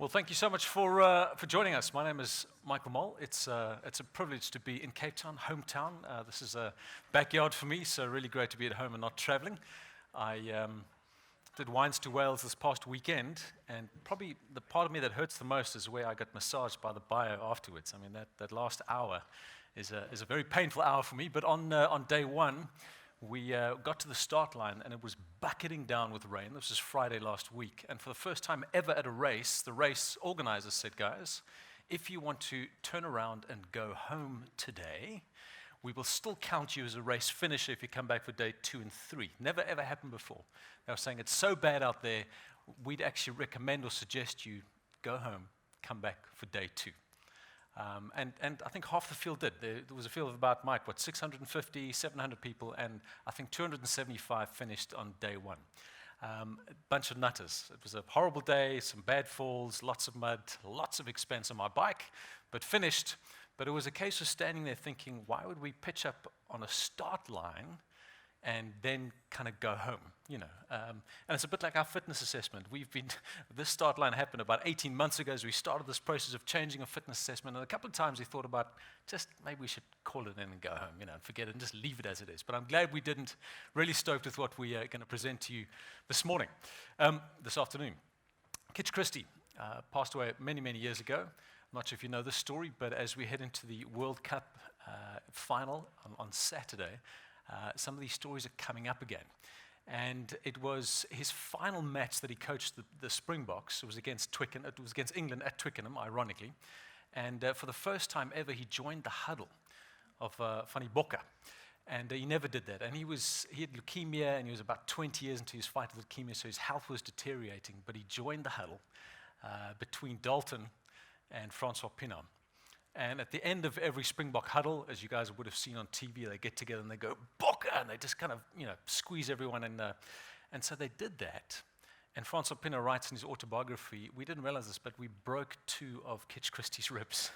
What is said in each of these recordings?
Well, thank you so much for joining us. My name is Michael Mol. It's a privilege to be in Cape Town, hometown. This is a backyard for me, so really great to be at home and not traveling. I did Wines to Wales this past weekend, and probably the part of me that hurts the most is where I got massaged by the bio afterwards. I mean, that last hour is a very painful hour for me, but on day one, we got to the start line, and it was bucketing down with rain. This was Friday last week, and for the first time ever at a race, the race organizers said, guys, if you want to turn around and go home today, we will still count you as a race finisher if you come back for day 2 and 3. Never ever happened before. They were saying it's so bad out there, we'd actually recommend or suggest you go home, come back for day 2. And I think half the field did. There was a field of about, Mike, 650, 700 people, and I think 275 finished on day 1. A bunch of nutters. It was a horrible day, some bad falls, lots of mud, lots of expense on my bike, but finished. But it was a case of standing there thinking, why would we pitch up on a start line and then kind of go home, you know? And it's a bit like our fitness assessment. This start line happened about 18 months ago as we started this process of changing a fitness assessment, and a couple of times we thought about just maybe we should call it in and go home, you know, and forget it and just leave it as it is. But I'm glad we didn't. Really stoked with what we are going to present to you this morning, this afternoon. Kitch Christie passed away many, many years ago. I'm not sure if you know this story, but as we head into the World Cup final on Saturday, some of these stories are coming up again. And it was his final match that he coached the Springboks. It was against Twickenham. It was against England at Twickenham, ironically. And for the first time ever, he joined the huddle of Fanny Boka. And he never did that. And he had leukemia, and he was about 20 years into his fight with leukemia, so his health was deteriorating. But he joined the huddle between Dalton and Francois Pienaar. And at the end of every Springbok huddle, as you guys would have seen on TV, they get together and they go, Boka! And they just kind of, squeeze everyone in. And so they did that. And Francois Pienaar writes in his autobiography, we didn't realize this, but we broke 2 of Kitch Christie's ribs.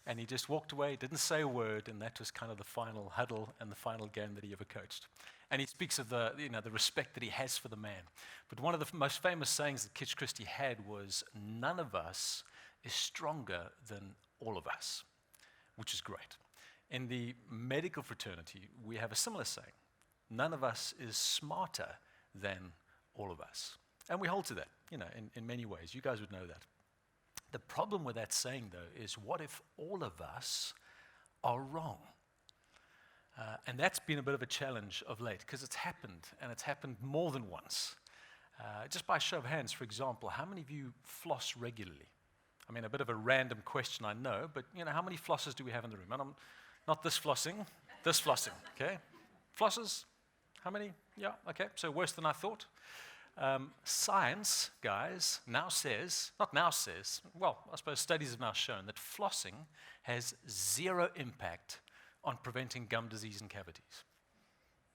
And he just walked away, didn't say a word, and that was kind of the final huddle and the final game that he ever coached. And he speaks of the respect that he has for the man. But one of the most famous sayings that Kitch Christie had was, none of us is stronger than all of us, which is great. In the medical fraternity, we have a similar saying. None of us is smarter than all of us. And we hold to that, in many ways. You guys would know that. The problem with that saying, though, is what if all of us are wrong? And that's been a bit of a challenge of late, because it's happened, and it's happened more than once. Just by show of hands, for example, how many of you floss regularly? I mean, a bit of a random question, I know, but how many flossers do we have in the room? And I'm not this flossing, okay? Flossers, how many? Yeah, okay, so worse than I thought. Science, guys, I suppose studies have now shown that flossing has 0 impact on preventing gum disease and cavities.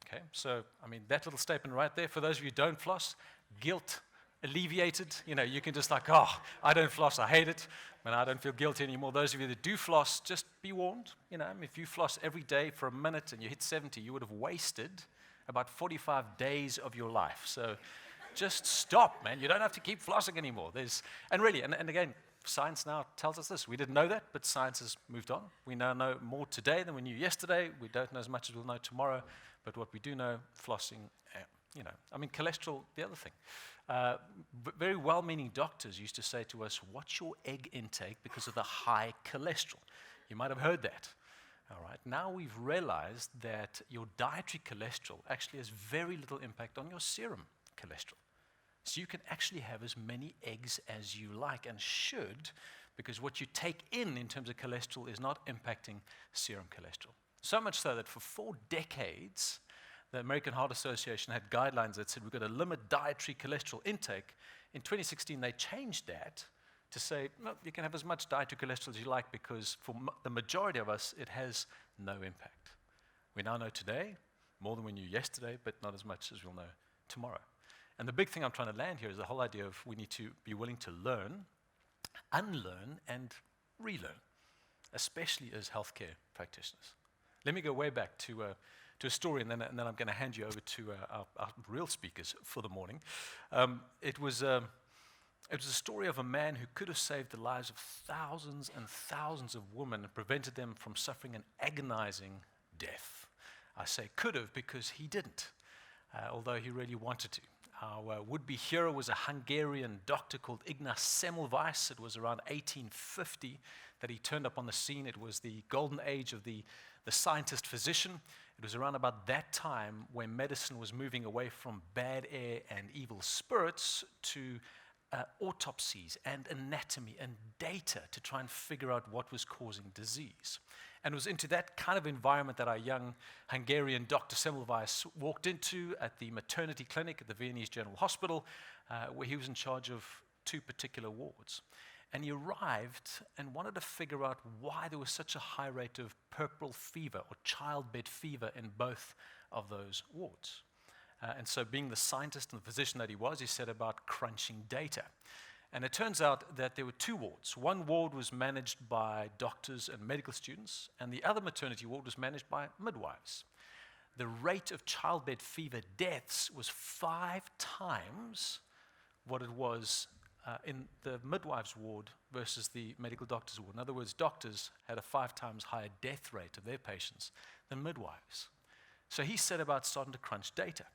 Okay, so, that little statement right there, for those of you who don't floss, guilt alleviated. You can just I don't floss, I hate it, and I don't feel guilty anymore. Those of you that do floss, just be warned. If you floss every day for a minute and you hit 70, you would have wasted about 45 days of your life. So just stop, man. You don't have to keep flossing anymore. And again, science now tells us this. We didn't know that, but science has moved on. We now know more today than we knew yesterday. We don't know as much as we'll know tomorrow, but what we do know, flossing, cholesterol, the other thing. Very well-meaning doctors used to say to us, watch your egg intake because of the high cholesterol. You might have heard that. All right. Now we've realized that your dietary cholesterol actually has very little impact on your serum cholesterol. So you can actually have as many eggs as you like, and should, because what you take in terms of cholesterol is not impacting serum cholesterol. So much so that for 4 decades, the American Heart Association had guidelines that said we've got to limit dietary cholesterol intake. In 2016, they changed that to say, no, you can have as much dietary cholesterol as you like, because for the majority of us, it has no impact. We now know today more than we knew yesterday, but not as much as we'll know tomorrow. And the big thing I'm trying to land here is the whole idea of we need to be willing to learn, unlearn, and relearn, especially as healthcare practitioners. Let me go way back to a story, and then I'm going to hand you over to our real speakers for the morning. It was It was a story of a man who could have saved the lives of thousands and thousands of women and prevented them from suffering an agonizing death. I say could have because he didn't, although he really wanted to. Our would-be hero was a Hungarian doctor called Ignaz Semmelweis. It was around 1850 that he turned up on the scene. It was the golden age of the scientist-physician. It was around about that time when medicine was moving away from bad air and evil spirits to autopsies and anatomy and data to try and figure out what was causing disease. And it was into that kind of environment that our young Hungarian Dr. Semmelweis walked into at the maternity clinic at the Viennese General Hospital, where he was in charge of 2 particular wards. And he arrived and wanted to figure out why there was such a high rate of puerperal fever or childbed fever in both of those wards. And so being the scientist and the physician that he was, he set about crunching data. And it turns out that there were 2 wards. One ward was managed by doctors and medical students, and the other maternity ward was managed by midwives. The rate of childbed fever deaths was 5 times what it was in the midwives ward versus the medical doctors ward. In other words, doctors had a 5 times higher death rate of their patients than midwives. So he set about starting to crunch data.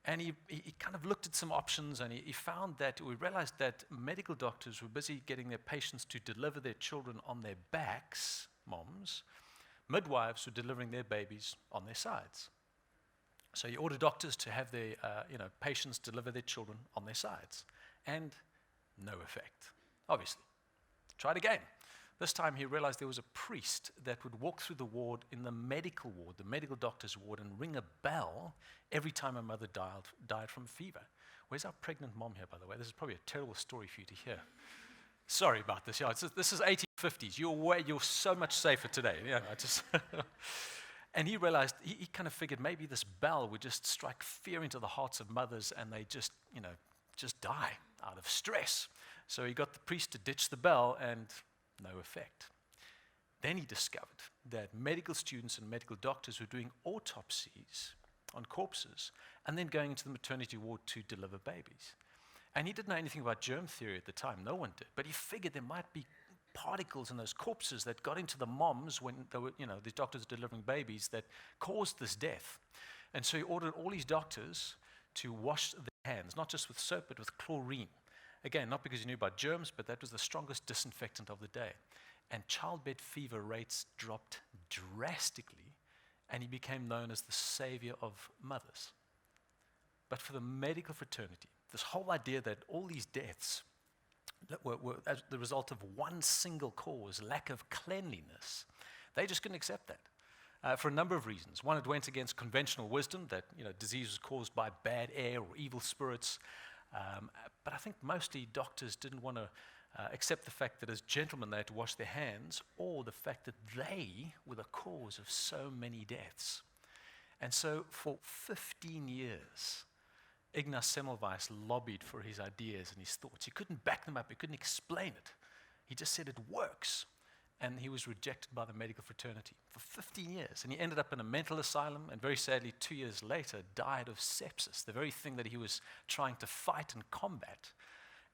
And he kind of looked at some options, and he found that we realized that medical doctors were busy getting their patients to deliver their children on their backs, moms. Midwives were delivering their babies on their sides. So he ordered doctors to have their patients deliver their children on their sides. And no effect, obviously. Tried again. This time he realized there was a priest that would walk through the ward in the medical ward, the medical doctor's ward, and ring a bell every time a mother died from fever. Where's our pregnant mom here, by the way? This is probably a terrible story for you to hear. Sorry about this. Yeah, this is 1850s. You're so much safer today. Yeah, and he realized, he kind of figured maybe this bell would just strike fear into the hearts of mothers, and they just die out of stress. So he got the priest to ditch the bell, and no effect. Then he discovered that medical students and medical doctors were doing autopsies on corpses and then going into the maternity ward to deliver babies. And he didn't know anything about germ theory at the time. No one did. But he figured there might be particles in those corpses that got into the moms when they were, these doctors were delivering babies that caused this death. And so he ordered all these doctors to wash their hands, not just with soap, but with chlorine. Again, not because he knew about germs, but that was the strongest disinfectant of the day. And childbed fever rates dropped drastically, and he became known as the savior of mothers. But for the medical fraternity, this whole idea that all these deaths were as the result of one single cause, lack of cleanliness, they just couldn't accept that. For a number of reasons. One, it went against conventional wisdom that disease was caused by bad air or evil spirits. But I think mostly doctors didn't want to accept the fact that as gentlemen they had to wash their hands, or the fact that they were the cause of so many deaths. And so for 15 years, Ignaz Semmelweis lobbied for his ideas and his thoughts. He couldn't back them up. He couldn't explain it. He just said it works. And he was rejected by the medical fraternity for 15 years. And he ended up in a mental asylum, and very sadly, 2 years later, died of sepsis, the very thing that he was trying to fight and combat.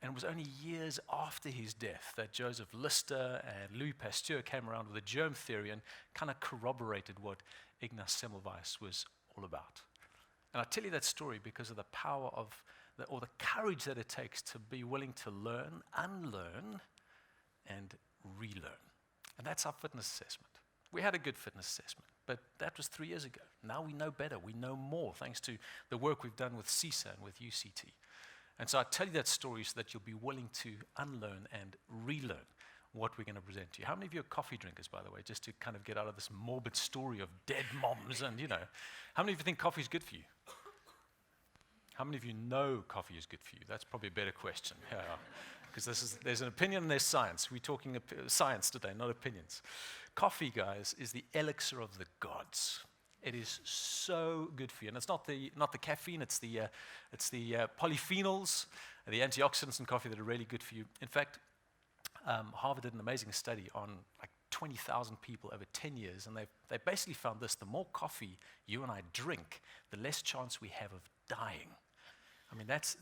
And it was only years after his death that Joseph Lister and Louis Pasteur came around with a germ theory and kind of corroborated what Ignaz Semmelweis was all about. And I tell you that story because of the power of, or the courage that it takes to be willing to learn, unlearn, and relearn. And that's our fitness assessment. We had a good fitness assessment, but that was 3 years ago. Now we know better. We know more thanks to the work we've done with CISA and with UCT. And so I tell you that story so that you'll be willing to unlearn and relearn what we're going to present to you. How many of you are coffee drinkers, by the way, just to kind of get out of this morbid story of dead moms and, how many of you think coffee is good for you? How many of you know coffee is good for you? That's probably a better question. Yeah. Because there's an opinion and there's science. We're talking science today, not opinions. Coffee, guys, is the elixir of the gods. It is so good for you, and it's not the caffeine. It's the polyphenols, the antioxidants in coffee that are really good for you. In fact, Harvard did an amazing study on like 20,000 people over 10 years, and they basically found this: the more coffee you and I drink, the less chance we have of dying. I mean, that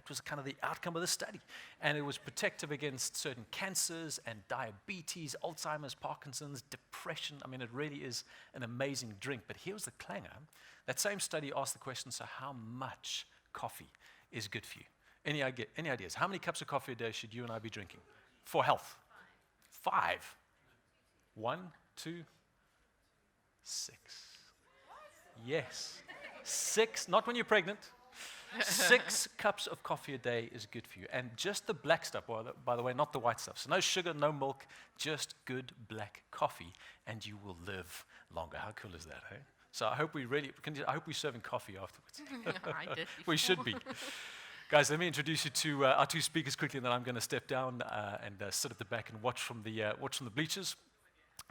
was kind of the outcome of the study. And it was protective against certain cancers and diabetes, Alzheimer's, Parkinson's, depression. I mean, it really is an amazing drink. But here's the clanger. That same study asked the question, so how much coffee is good for you? Any ideas? How many cups of coffee a day should you and I be drinking for health? 5. 1, 2, 6. Yes. 6, not when you're pregnant. 6 cups of coffee a day is good for you. And just the black stuff, by the way, not the white stuff. So no sugar, no milk, just good black coffee, and you will live longer. How cool is that, hey? So I hope I hope we're serving coffee afterwards. I did We should be. Guys, let me introduce you to our 2 speakers quickly, and then I'm going to step down and sit at the back and watch from the bleachers.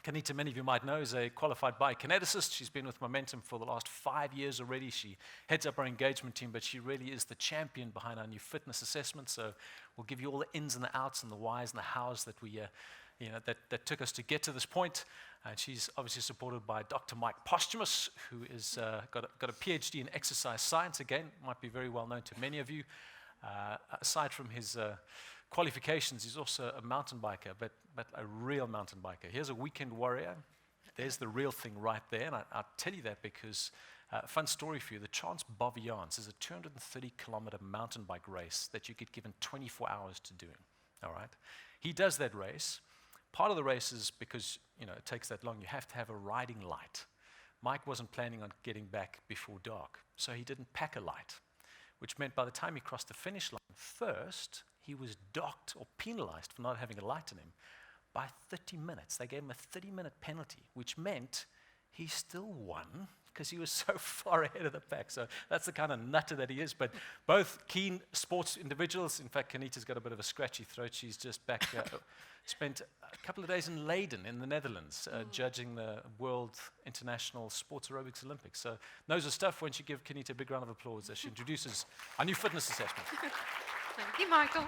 Kanita, many of you might know, is a qualified biokineticist. She's been with Momentum for the last 5 years already. She heads up our engagement team, but she really is the champion behind our new fitness assessment. So we'll give you all the ins and the outs and the whys and the hows that that took us to get to this point. And she's obviously supported by Dr. Mike Posthumus, who is got a PhD in exercise science. Again, might be very well known to many of you. Aside from his qualifications, he's also a mountain biker, but a real mountain biker. Here's a weekend warrior. There's the real thing right there, and I'll tell you that because, fun story for you, the Trans-Bovians is a 230-kilometer mountain bike race that you get given 24 hours to doing, all right? He does that race. Part of the race is because, it takes that long, you have to have a riding light. Mike wasn't planning on getting back before dark, so he didn't pack a light, which meant by the time he crossed the finish line, first, he was docked or penalized for not having a light in him by 30 minutes. They gave him a 30-minute penalty, which meant he still won because he was so far ahead of the pack. So that's the kind of nutter that he is. But both keen sports individuals. In fact, Kanita's got a bit of a scratchy throat. She's just back, spent a couple of days in Leiden in the Netherlands judging the World International Sports Aerobics Olympics. So knows her stuff. When she give Kanita a big round of applause as she introduces our new fitness assessment. Thank you, Michael.